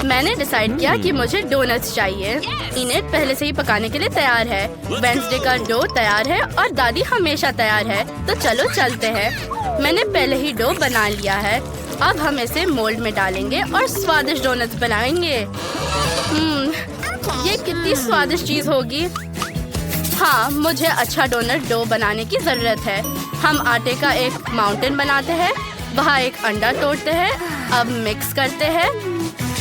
मैंने डिसाइड किया कि मुझे डोनट्स चाहिए। इनेट पहले से ही पकाने के लिए तैयार है। वेंसडे का डो तैयार है और दादी हमेशा तैयार है, तो चलो चलते हैं। मैंने पहले ही डो बना लिया है। अब हम इसे मोल्ड में डालेंगे और स्वादिष्ट डोनट्स बनाएंगे। ये कितनी स्वादिष्ट चीज होगी। हाँ, मुझे अच्छा डोनट डो बनाने की जरूरत है। हम आटे का एक माउंटेन बनाते हैं, वहाँ एक अंडा तोड़ते हैं, अब मिक्स करते हैं,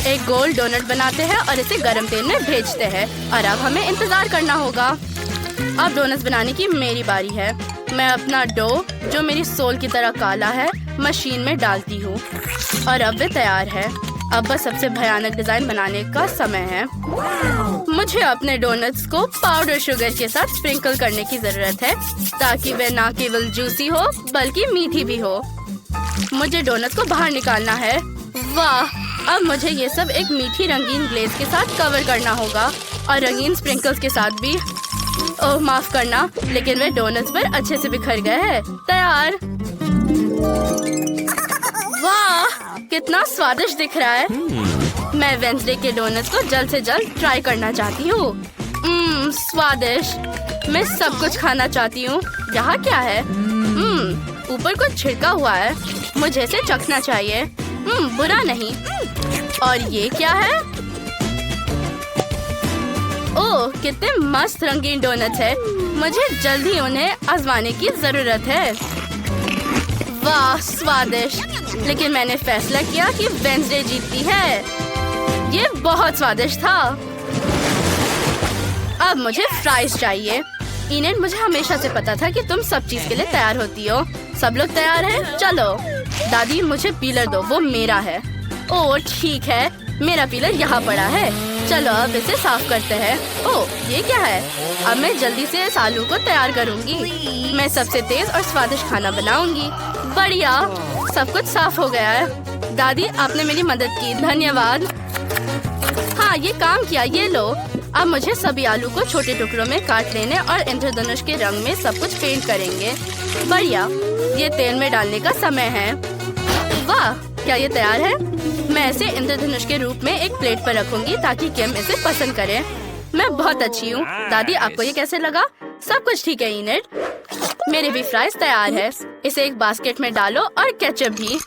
एक गोल डोनट बनाते हैं और इसे गरम तेल में भेजते हैं। और अब हमें इंतजार करना होगा। अब डोनट्स बनाने की मेरी बारी है। मैं अपना डो, जो मेरी सोल की तरह काला है, मशीन में डालती हूँ और अब वे तैयार है। अब बस सबसे भयानक डिजाइन बनाने का समय है। मुझे अपने डोनट्स को पाउडर शुगर के साथ स्प्रिंकल करने की जरूरत है, ताकि वे ना केवल जूसी हो बल्कि मीठी भी हो। मुझे डोनट को बाहर निकालना है। वाह! अब मुझे ये सब एक मीठी रंगीन ग्लेज के साथ कवर करना होगा और रंगीन स्प्रिंकल्स के साथ भी। ओह, माफ करना, लेकिन वे डोनट्स पर अच्छे से बिखर गए हैं। तैयार। वाह, कितना स्वादिष्ट दिख रहा है। मैं वेंसडे के डोनट्स को जल्द से जल्द ट्राई करना चाहती हूँ। स्वादिष्ट। मैं सब कुछ खाना चाहती हूँ। यहाँ क्या है? ऊपर कुछ छिड़का हुआ है। मुझे इसे चखना चाहिए। बुरा नहीं। और ये क्या है? ओह, कितने मस्त रंगीन डोनट्स है। मुझे जल्द ही उन्हें आजमाने की जरूरत है। वाह, स्वादिष्ट। लेकिन मैंने फैसला किया कि वेंसडे जीतती है। ये बहुत स्वादिष्ट था। अब मुझे फ्राइज चाहिए। इनेट, मुझे हमेशा से पता था कि तुम सब चीज के लिए तैयार होती हो। सब लोग तैयार हैं? चलो। दादी, मुझे पीलर दो, वो मेरा है। ओह ठीक है, मेरा पीलर यहाँ पड़ा है। चलो अब इसे साफ करते हैं। ओह, ये क्या है? अब मैं जल्दी से इस आलू को तैयार करूँगी। मैं सबसे तेज और स्वादिष्ट खाना बनाऊंगी। बढ़िया, सब कुछ साफ हो गया है। दादी, आपने मेरी मदद की, धन्यवाद। हाँ, ये काम किया। ये लो। अब मुझे सभी आलू को छोटे टुकड़ों में काट लेने और इंद्रधनुष के रंग में सब कुछ पेंट करेंगे। बढ़िया, ये तेल में डालने का समय है। वाह, क्या ये तैयार है? मैं इसे इंद्रधनुष के रूप में एक प्लेट पर रखूंगी ताकि किम इसे पसंद करे। मैं बहुत अच्छी हूँ। दादी, आपको ये कैसे लगा? सब कुछ ठीक है इनेट। मेरे भी फ्राइज तैयार है। इसे एक बास्केट में डालो और केचप भी।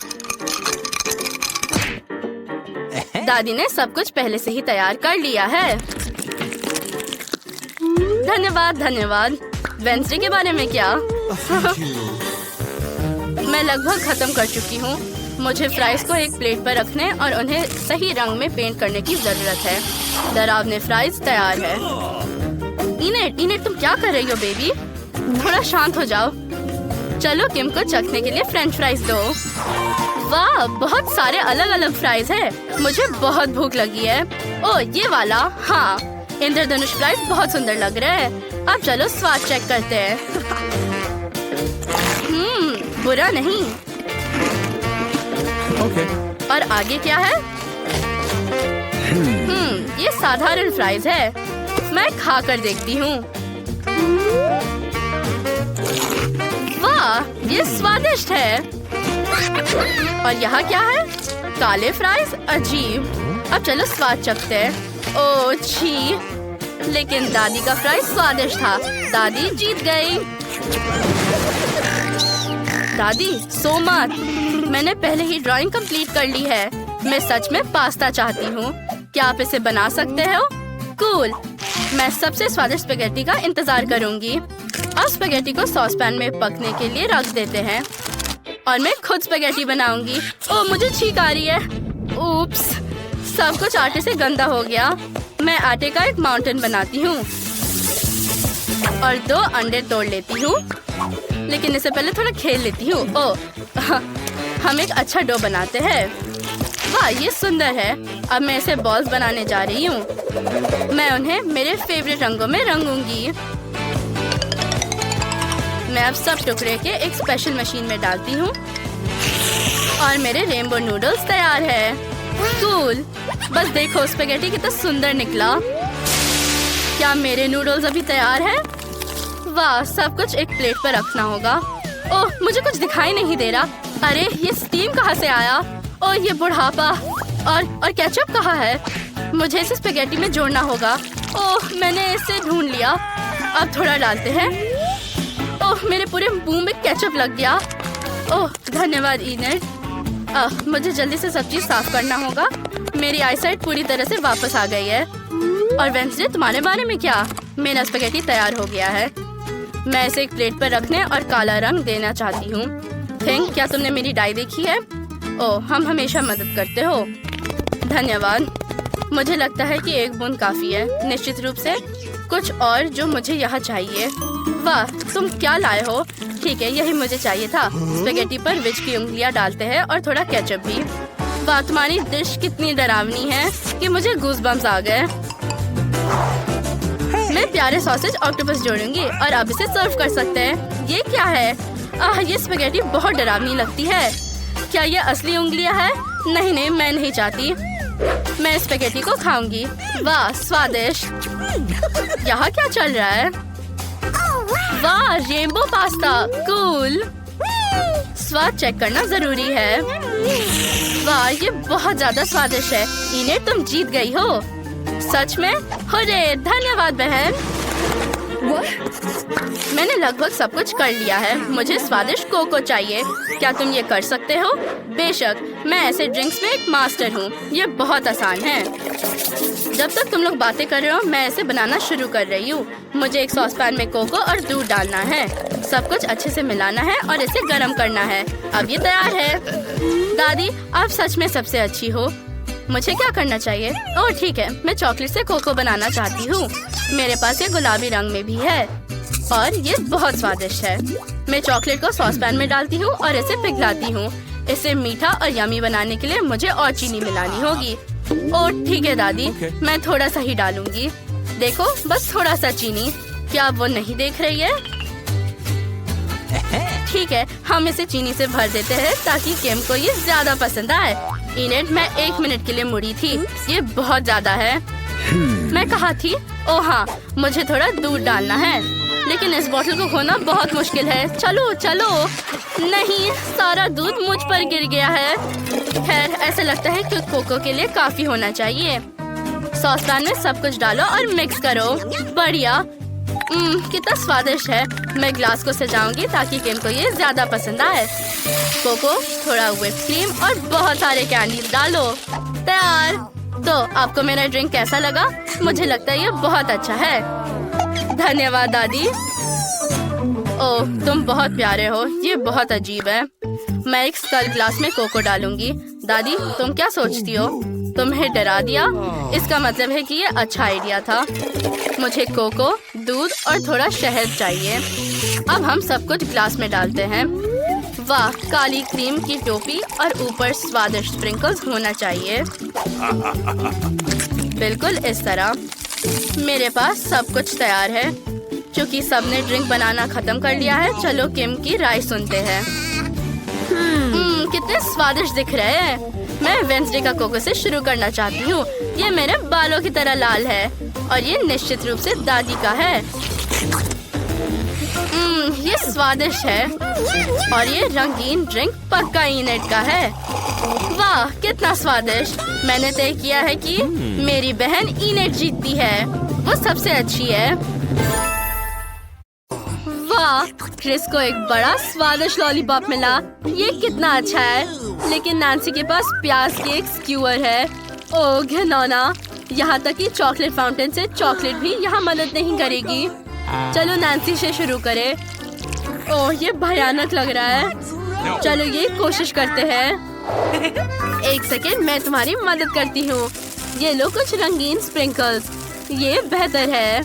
दादी ने सब कुछ पहले से ही तैयार कर लिया है। धन्यवाद, धन्यवाद। वेंसडे के बारे में क्या? मैं लगभग खत्म कर चुकी हूँ। मुझे फ्राइज को एक प्लेट पर रखने और उन्हें सही रंग में पेंट करने की जरूरत है। डरावने फ्राइज तैयार है। इनेट, तुम क्या कर रही हो बेबी? थोड़ा शांत हो जाओ। चलो किम को चखने के लिए फ्रेंच फ्राइज दो। वाह, बहुत सारे अलग अलग फ्राइज है। मुझे बहुत भूख लगी है। ओह, ये वाला। हाँ, इंद्रधनुष फ्राइज बहुत सुंदर लग रहा है। अब चलो स्वाद चेक करते हैं। बुरा नहीं। और आगे क्या है? ये साधारण फ्राइज है। मैं खा कर देखती हूँ। वाह, ये स्वादिष्ट है। और यहाँ क्या है? काले फ्राइज, अजीब। अब चलो स्वाद चखते हैं। ओह छी, लेकिन दादी का फ्राइज स्वादिष्ट था। दादी जीत गई। दादी, सो मत। मैंने पहले ही ड्राइंग कंप्लीट कर ली है। मैं सच में पास्ता चाहती हूँ। क्या आप इसे बना सकते हो? कूल। मैं सबसे स्वादिष्ट स्पेगेटी का इंतजार करूंगी। अब स्पेगेटी को सॉस पैन में पकने के लिए रख देते हैं और मैं खुद स्पेगेटी बनाऊंगी। ओह, मुझे छींक आ रही है। उप्स, सब कुछ आटे से गंदा हो गया। मैं आटे का एक माउंटेन बनाती हूँ और 2 अंडे तोड़ लेती हूँ, लेकिन इससे पहले थोड़ा खेल लेती हूँ। ओह, हम एक अच्छा डो बनाते हैं। वाह, ये सुंदर है। अब मैं इसे बॉल्स बनाने जा रही हूँ। मैं उन्हें मेरे फेवरेट रंगों में रंगूंगी। मैं अब सब टुकड़े के एक स्पेशल मशीन में डालती हूँ और मेरे रेनबो नूडल्स तैयार है। कूल। बस देखो, स्पेगेटी कितना सुंदर निकला। क्या मेरे नूडल्स अभी तैयार है? वाह, सब कुछ एक प्लेट पर रखना होगा। ओह, मुझे कुछ दिखाई नहीं दे रहा। अरे, ये स्टीम कहाँ से आया? ओह, ये बुढ़ापा। और केचप कहाँ है? मुझे इसे स्पेगेटी में जोड़ना होगा। ओह, मैंने इसे ढूंढ लिया। अब थोड़ा डालते हैं। ओह, मेरे पूरे मुंह में केचप लग गया। ओह, धन्यवाद इनेट। मुझे जल्दी से सब चीज साफ करना होगा। मेरी आईसाइट पूरी तरह से वापस आ गई है। और वेंसडे, तुम्हारे बारे में क्या? मेरा स्पेगेटी तैयार हो गया है। मैं इसे एक प्लेट पर रखने और काला रंग देना चाहती हूँ। थिंक, क्या तुमने मेरी डाई देखी है? ओह, हम हमेशा मदद करते हो। धन्यवाद। मुझे लगता है कि एक बूंद काफी है। निश्चित रूप से कुछ और जो मुझे यहाँ चाहिए। वाह, तुम क्या लाए हो? ठीक है, यही मुझे चाहिए था। स्पेगेटी पर विच की उंगलियाँ डालते हैं और थोड़ा केचप भी। वाह, तुम्हारी डिश कितनी डरावनी है कि मुझे गूज़बम्स आ गए। मैं प्यारे सॉसेज ऑक्टोपस जोड़ूंगी और अब इसे सर्व कर सकते हैं। ये क्या है? ये स्पेगेटी बहुत डरावनी लगती है। क्या ये असली उंगलियां हैं? नहीं, मैं नहीं चाहती। मैं स्पेगेटी को खाऊंगी। वाह, स्वादिष्ट। यहाँ क्या चल रहा है? वाह, रेनबो पास्ता, कूल। स्वाद चेक करना जरूरी है। वाह, ये बहुत ज्यादा स्वादिष्ट है। इन्हें तुम जीत गई हो। सच में? हुर्रे, धन्यवाद बहन। मैंने लगभग सब कुछ कर लिया है। मुझे स्वादिष्ट कोको चाहिए। क्या तुम ये कर सकते हो? बेशक, मैं ऐसे ड्रिंक्स में एक मास्टर हूँ। ये बहुत आसान है। जब तक तुम लोग बातें कर रहे हो, मैं इसे बनाना शुरू कर रही हूँ। मुझे एक सॉस पैन में कोको और दूध डालना है। सब कुछ अच्छे से मिलाना है और इसे गर्म करना है। अब ये तैयार है। दादी, आप सच में सबसे अच्छी हो। मुझे क्या करना चाहिए? ओह ठीक है, मैं चॉकलेट से कोको बनाना चाहती हूँ। मेरे पास ये गुलाबी रंग में भी है और ये बहुत स्वादिष्ट है। मैं चॉकलेट को सॉस पैन में डालती हूँ और इसे पिघलाती हूँ। इसे मीठा और यमी बनाने के लिए मुझे और चीनी मिलानी होगी। ओह ठीक है दादी, मैं थोड़ा सा ही डालूंगी। देखो, बस थोड़ा सा चीनी। क्या वो नहीं देख रही है? ठीक है, हम इसे चीनी से भर देते हैं ताकि केम को ये ज्यादा पसंद आए। इनेट, मैं 1 मिनट के लिए मुड़ी थी। ये बहुत ज्यादा है। मैं कहाँ थी? ओह हाँ, मुझे थोड़ा दूध डालना है, लेकिन इस बोतल को खोना बहुत मुश्किल है। चलो चलो। नहीं, सारा दूध मुझ पर गिर गया है। खैर, ऐसा लगता है कि कोको के लिए काफी होना चाहिए। सॉस पैन में सब कुछ डालो और मिक्स करो। बढ़िया। कितना स्वादिष्ट है। मैं ग्लास को सजाऊंगी ताकि केम को ये ज्यादा पसंद आए। कोको, थोड़ा व्हिप क्रीम और बहुत सारे कैंडीज डालो। तैयार। तो आपको मेरा ड्रिंक कैसा लगा? मुझे लगता है ये बहुत अच्छा है। धन्यवाद दादी। ओह, तुम बहुत प्यारे हो। ये बहुत अजीब है। मैं एक स्कल ग्लास में कोको डालूंगी। दादी, तुम क्या सोचती हो? तुम्हें डरा दिया? इसका मतलब है कि ये अच्छा आइडिया था। मुझे कोको, दूध और थोड़ा शहद चाहिए। अब हम सब कुछ ग्लास में डालते हैं। वाह, काली क्रीम की टोपी और ऊपर स्वादिष्ट स्प्रिंकल्स होना चाहिए। बिल्कुल इस तरह। मेरे पास सब कुछ तैयार है। चूँकि सबने ड्रिंक बनाना खत्म कर लिया है, चलो किम की राय सुनते हैं। कितने स्वादिष्ट दिख रहे हैं। मैं वेंसडे का कोको से शुरू करना चाहती हूँ। ये मेरे बालों की तरह लाल है और ये निश्चित रूप से दादी का है। ये स्वादिष्ट है और ये रंगीन ड्रिंक पक्का इनेट का है। वाह, कितना स्वादिष्ट। मैंने तय किया है कि मेरी बहन इनेट जीतती है। वो सबसे अच्छी है। वाह, क्रिस को एक बड़ा स्वादिष्ट लॉलीपॉप मिला। ये कितना अच्छा है। लेकिन नैन्सी के पास प्याज की एक स्क्यूअर है। ओह घिनौना। यहाँ तक कि चॉकलेट फाउंटेन से चॉकलेट भी यहाँ मदद नहीं करेगी। चलो नैन्सी से शुरू करें। ओह, ये भयानक लग रहा है। चलो ये कोशिश करते हैं। एक सेकेंड, मैं तुम्हारी मदद करती हूँ। ये लो कुछ रंगीन स्प्रिंकल्स। ये बेहतर है।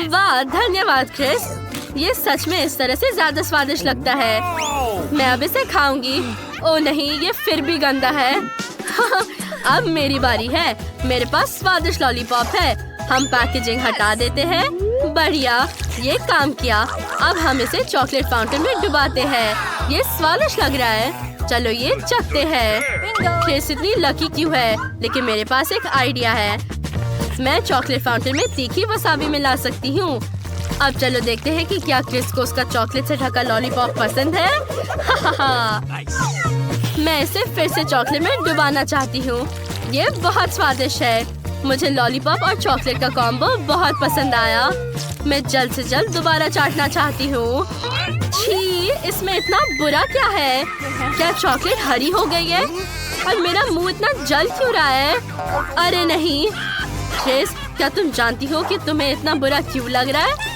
वाह, धन्यवाद क्रिस। ये सच में इस तरह से ज्यादा स्वादिष्ट लगता है। मैं अब इसे खाऊंगी। ओह नहीं, ये फिर भी गंदा है। अब मेरी बारी है। मेरे पास स्वादिष्ट लॉलीपॉप है। हम पैकेजिंग हटा देते हैं। बढ़िया, ये काम किया। अब हम इसे चॉकलेट फाउंटेन में डुबाते हैं। ये स्वादिष्ट लग रहा है। चलो ये चखते हैं। क्रिस इतनी लकी क्यों है? लेकिन मेरे पास एक आइडिया है। मैं चॉकलेट फाउंटेन में तीखी वसाबी मिला सकती हूँ। अब चलो देखते हैं कि क्या क्रिस को उसका चॉकलेट से ढका लॉलीपॉप पसंद है। मैं इसे फिर से चॉकलेट में डुबाना चाहती हूँ। ये बहुत स्वादिष्ट है। मुझे लॉलीपॉप और चॉकलेट का कॉम्बो बहुत पसंद आया। मैं जल्द से जल्द दोबारा चाटना चाहती हूँ। छी, इसमें इतना बुरा क्या है? क्या चॉकलेट हरी हो गई है? और मेरा मुंह इतना जल क्यों रहा है? अरे नहीं क्रिस, क्या तुम जानती हो कि तुम्हें इतना बुरा क्यों लग रहा है?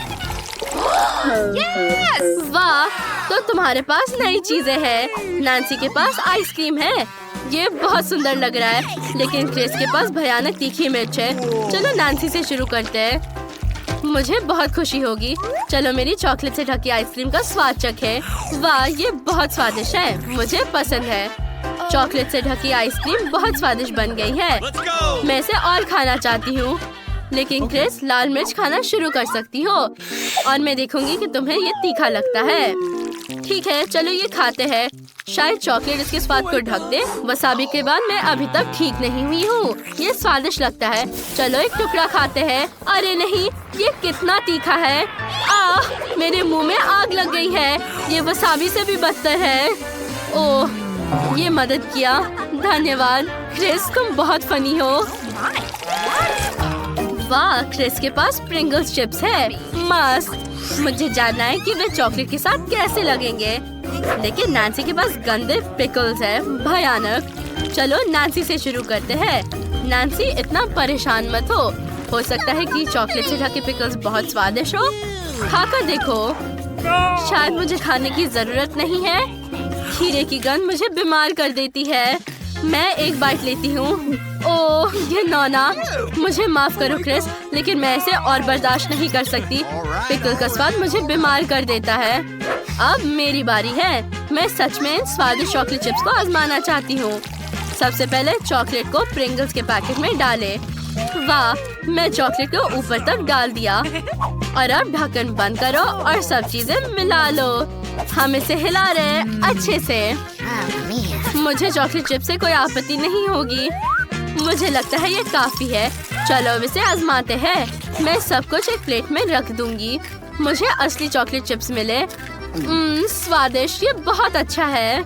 वाह, तो तुम्हारे पास नई चीजें हैं। नैन्सी के पास आइसक्रीम है, ये बहुत सुंदर लग रहा है। लेकिन क्रिस के पास भयानक तीखी मिर्च है। चलो नैन्सी से शुरू करते हैं। मुझे बहुत खुशी होगी। चलो मेरी चॉकलेट से ढकी आइसक्रीम का स्वाद चखें। वाह, ये बहुत स्वादिष्ट है, मुझे पसंद है। चॉकलेट से ढकी आइसक्रीम बहुत स्वादिष्ट बन गई है। मैं इसे और खाना चाहती हूँ। लेकिन क्रिस, लाल मिर्च खाना शुरू कर सकती हो और मैं देखूंगी कि तुम्हें ये तीखा लगता है। ठीक है, चलो ये खाते हैं। शायद चॉकलेट इसके स्वाद को ढक दे। वसाबी के बाद मैं अभी तक ठीक नहीं हुई हूँ। ये स्वादिष्ट लगता है। चलो एक टुकड़ा खाते हैं। अरे नहीं, ये कितना तीखा है। मेरे मुंह में आग लग गई है। ये वसाबी से भी बदतर है। ओह, ये मदद किया, धन्यवाद। क्रिस, तुम बहुत फनी हो। वाह, क्रिस के पास प्रिंगल्स चिप्स है, मस्त। मुझे जानना है कि वे चॉकलेट के साथ कैसे लगेंगे। लेकिन नैन्सी के पास गंदे पिकल्स है, भयानक। चलो नैन्सी से शुरू करते हैं। नैन्सी, इतना परेशान मत हो सकता है कि चॉकलेट से ढके पिकल्स बहुत स्वादिष्ट हो। खाकर देखो। शायद मुझे खाने की जरूरत नहीं है। खीरे की गंध मुझे बीमार कर देती है। मैं एक बाइट लेती हूँ। ओह, ये नौना। मुझे माफ करो क्रिस, लेकिन मैं इसे और बर्दाश्त नहीं कर सकती। पिकल का स्वाद मुझे बीमार कर देता है। अब मेरी बारी है। मैं सच में इन स्वादिष्ट चॉकलेट चिप्स को आजमाना चाहती हूँ। सबसे पहले चॉकलेट को प्रिंगल्स के पैकेट में डालें। वाह, मैं चॉकलेट को ऊपर तक डाल दिया। और अब ढक्कन बंद करो और सब चीजें मिला लो। हम इसे हिला रहे हैं अच्छे से। मुझे चॉकलेट चिप्स से कोई आपत्ति नहीं होगी। मुझे लगता है ये काफी है। चलो अब इसे आजमाते हैं। मैं सब कुछ एक प्लेट में रख दूंगी। मुझे असली चॉकलेट चिप्स मिले। स्वादिष्ट, ये बहुत अच्छा है।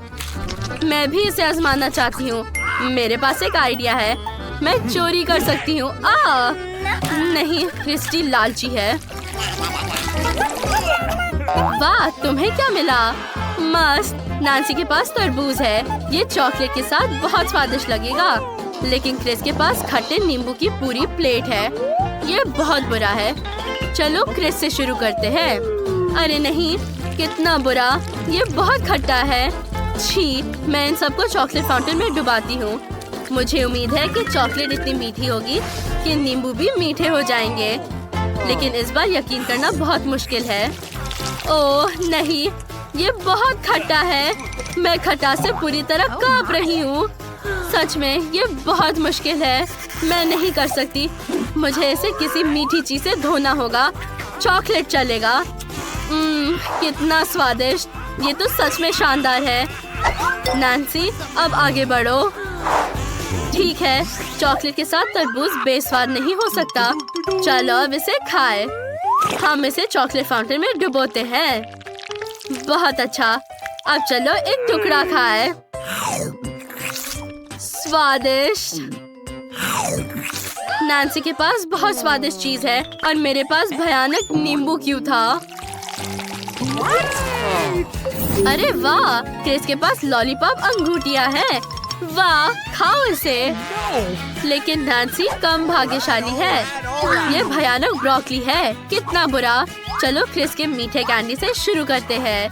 मैं भी इसे आजमाना चाहती हूँ। मेरे पास एक आइडिया है। मैं चोरी कर सकती हूँ। नहीं, क्रिस्टी लालची है। वाह, तुम्हें क्या मिला? मस्त। नैन्सी के पास तरबूज है। ये चॉकलेट के साथ बहुत स्वादिष्ट लगेगा। लेकिन क्रिस के पास खट्टे नींबू की पूरी प्लेट है। ये बहुत बुरा है। चलो क्रिस से शुरू करते हैं। अरे नहीं, कितना बुरा। ये बहुत खट्टा है। छी, मैं इन सबको चॉकलेट फाउंटेन में डुबाती हूँ। मुझे उम्मीद है कि चॉकलेट इतनी मीठी होगी कि नींबू भी मीठे हो जाएंगे। लेकिन इस बार यकीन करना बहुत मुश्किल है। ओह नहीं, ये बहुत खट्टा है। मैं खटास से पूरी तरह कांप रही हूँ। सच में ये बहुत मुश्किल है। मैं नहीं कर सकती। मुझे इसे किसी मीठी चीज से धोना होगा। चॉकलेट चलेगा। कितना स्वादिष्ट। ये तो सच में शानदार है। नैन्सी, अब आगे बढ़ो। ठीक है, चॉकलेट के साथ तरबूज बेस्वाद नहीं हो सकता। चलो अब इसे खाएं। हम इसे चॉकलेट फाउंटेन में डुबोते हैं। बहुत अच्छा। अब चलो एक टुकड़ा खाएं। स्वादिष्ट। नैन्सी के पास बहुत स्वादिष्ट चीज है और मेरे पास भयानक नींबू क्यों था? अरे वाह, क्रिस के पास लॉलीपॉप अंगूठिया है। वाह, खाओ इसे। लेकिन नैन्सी कम भाग्यशाली है। ये भयानक ब्रोकली है। कितना बुरा। चलो क्रिस के मीठे कैंडी से शुरू करते हैं।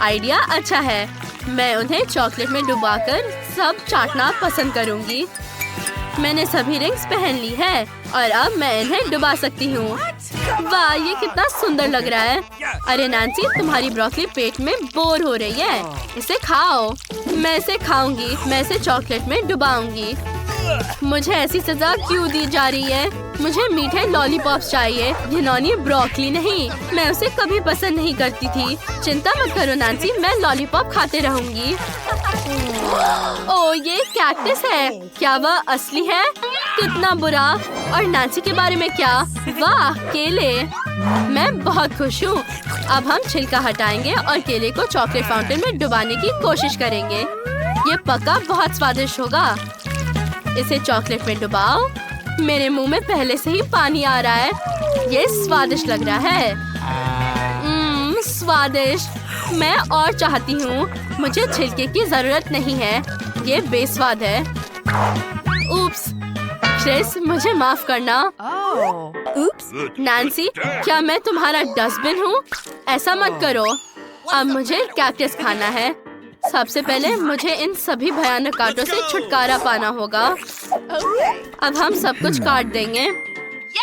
आइडिया अच्छा है। मैं उन्हें चॉकलेट में डुबाकर सब चाटना पसंद करूंगी। मैंने सभी रिंग्स पहन ली है और अब मैं इन्हें डुबा सकती हूँ। वाह, ये कितना सुंदर लग रहा है। अरे नैन्सी, तुम्हारी ब्रोकली पेट में बोर हो रही है। इसे खाओ। मैं इसे खाऊंगी। मैं इसे चॉकलेट में डुबाऊंगी। मुझे ऐसी सजा क्यों दी जा रही है? मुझे मीठे लॉलीपॉप्स चाहिए, घिनौनी ब्रोकली नहीं। मैं उसे कभी पसंद नहीं करती थी। चिंता मत करो नैन्सी, मैं लॉलीपॉप खाते रहूंगी। ओह, ये कैक्टस है। क्या वह असली है? कितना बुरा। और नैन्सी के बारे में क्या? वाह, केले। मैं बहुत खुश हूँ। अब हम छिलका हटाएंगे और केले को चॉकलेट फाउंटेन में डुबाने की कोशिश करेंगे। ये पक्का बहुत स्वादिष्ट होगा। इसे चॉकलेट में डुबाओ। मेरे मुंह में पहले से ही पानी आ रहा है। ये स्वादिष्ट लग रहा है। स्वादिष्ट। मैं और चाहती हूँ। मुझे छिलके की जरूरत नहीं है। ये बेस्वाद है। उप्स। क्रिस, मुझे माफ करना। उप्स। नैन्सी, क्या मैं तुम्हारा डस्टबिन हूँ? ऐसा मत करो। अब मुझे कैक्टस खाना है। सबसे पहले मुझे इन सभी भयानक कांटों से छुटकारा पाना होगा। अब हम सब कुछ काट देंगे।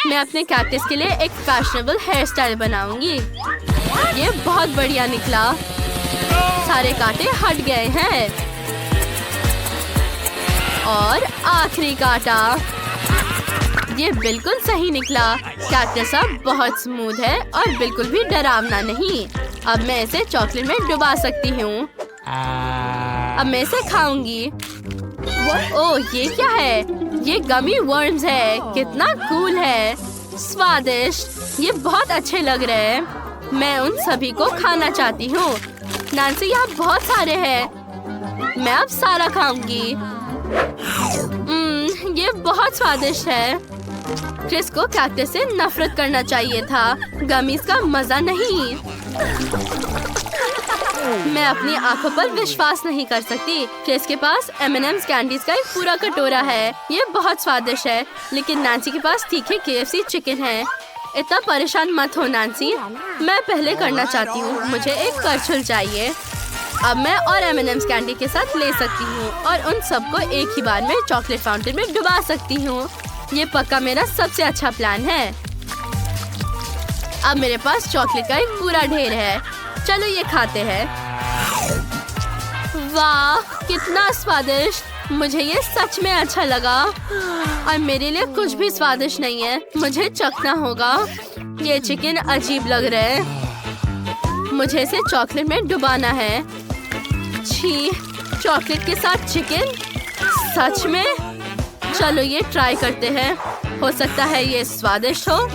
मैं अपने कैक्टस के लिए एक फैशनेबल हेयर स्टाइल बनाऊंगी। ये बहुत बढ़िया निकला। सारे कांटे हट गए हैं। और आखिरी कांटा। ये बिल्कुल सही निकला। कैक्टस अब बहुत स्मूथ है और बिल्कुल भी डरावना नहीं। अब मैं इसे चॉकलेट में डुबा सकती हूँ। अब मैं इसे खाऊंगी। ओह, ये क्या है? ये गमी वर्म्स है। कितना कूल है। स्वादिष्ट। ये बहुत अच्छे लग रहे हैं। मैं उन सभी को खाना चाहती हूँ। नैन्सी, यहाँ बहुत सारे हैं। मैं अब सारा खाऊंगी। ये बहुत स्वादिष्ट है। क्रिस को कैक्टस से नफरत करना चाहिए था। गमीज का मजा नहीं। मैं अपनी आंखों पर विश्वास नहीं कर सकती। क्रिस के पास M&M's कैंडीज का एक पूरा कटोरा है। ये बहुत स्वादिष्ट है। लेकिन नैन्सी के पास तीखे KFC चिकन है। इतना परेशान मत हो नैन्सी। मैं पहले करना चाहती हूँ। मुझे एक करछुल चाहिए। अब मैं और M&M's कैंडी के साथ ले सकती हूँ और उन सबको एक ही बार में चॉकलेट फाउंटेन में डुबा सकती हूँ। ये पक्का मेरा सबसे अच्छा प्लान है। अब मेरे पास चॉकलेट का एक पूरा ढेर है। चलो ये खाते हैं। वाह, कितना स्वादिष्ट। मुझे ये सच में अच्छा लगा। और मेरे लिए कुछ भी स्वादिष्ट नहीं है। मुझे चखना होगा। ये चिकन अजीब लग रहा है। मुझे इसे चॉकलेट में डुबाना है। छी, चॉकलेट के साथ चिकन? सच में? चलो ये ट्राई करते हैं। हो सकता है ये स्वादिष्ट हो।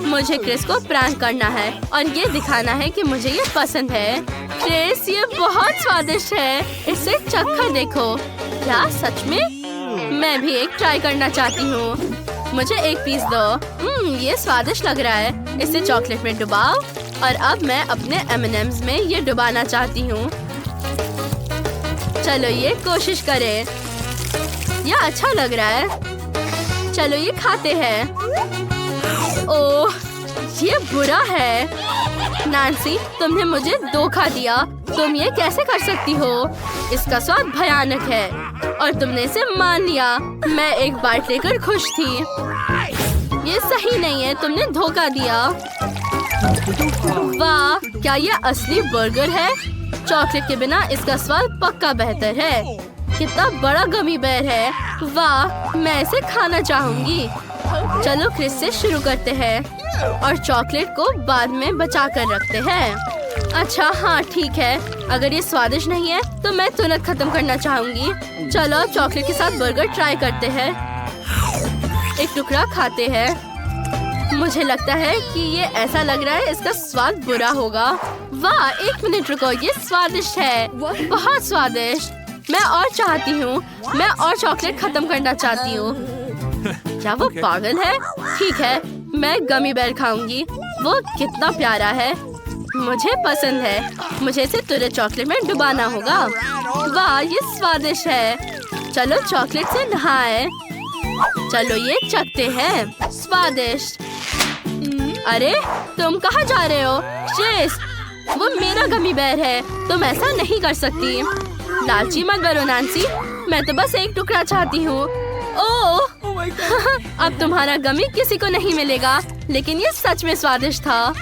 मुझे क्रिस को प्रैंक करना है और ये दिखाना है कि मुझे ये पसंद है। क्रिस, ये बहुत स्वादिष्ट है। इसे चखकर देखो। क्या सच में? मैं भी एक ट्राई करना चाहती हूँ। मुझे एक पीस दो। ये स्वादिष्ट लग रहा है। इसे चॉकलेट में डुबाओ। और अब मैं अपने M&M's में ये डुबाना चाहती हूँ। चलो ये कोशिश करें। यह अच्छा लग रहा है। चलो ये खाते हैं। ओह, ये बुरा है। नैन्सी, तुमने मुझे धोखा दिया। तुम ये कैसे कर सकती हो? इसका स्वाद भयानक है और तुमने इसे मान लिया। मैं एक बाइट लेकर खुश थी। ये सही नहीं है। तुमने धोखा दिया। वाह, क्या ये असली बर्गर है? चॉकलेट के बिना इसका स्वाद पक्का बेहतर है। कितना बड़ा गमी बेर है। वाह, मैं इसे खाना चाहूंगी। चलो क्रिस से शुरू करते हैं और चॉकलेट को बाद में बचा कर रखते हैं। अच्छा, हाँ ठीक है। अगर ये स्वादिष्ट नहीं है तो मैं तुरंत खत्म करना चाहूंगी। चलो चॉकलेट के साथ बर्गर ट्राई करते हैं। एक टुकड़ा खाते हैं। मुझे लगता है कि ये ऐसा लग रहा है इसका स्वाद बुरा होगा। वाह, एक मिनट रुको। ये स्वादिष्ट है। बहुत स्वादिष्ट। मैं और चाहती हूँ। मैं और चॉकलेट खत्म करना चाहती हूँ। क्या वो पागल है? ठीक है, मैं गमी बेर खाऊंगी। वो कितना प्यारा है। मुझे पसंद है। मुझे इसे तुरंत चॉकलेट में डुबाना होगा। वाह, ये स्वादिष्ट है। चलो चॉकलेट से नहाए। चलो ये चखते हैं। स्वादिष्ट। अरे तुम कहाँ जा रहे हो? शेष, वो मेरा गमी बेर है। तुम ऐसा नहीं कर सकती। लालची मत बनो नैन्सी। मैं तो बस एक टुकड़ा चाहती हूँ। ओह अब तुम्हारा गमी किसी को नहीं मिलेगा। लेकिन ये सच में स्वादिष्ट था।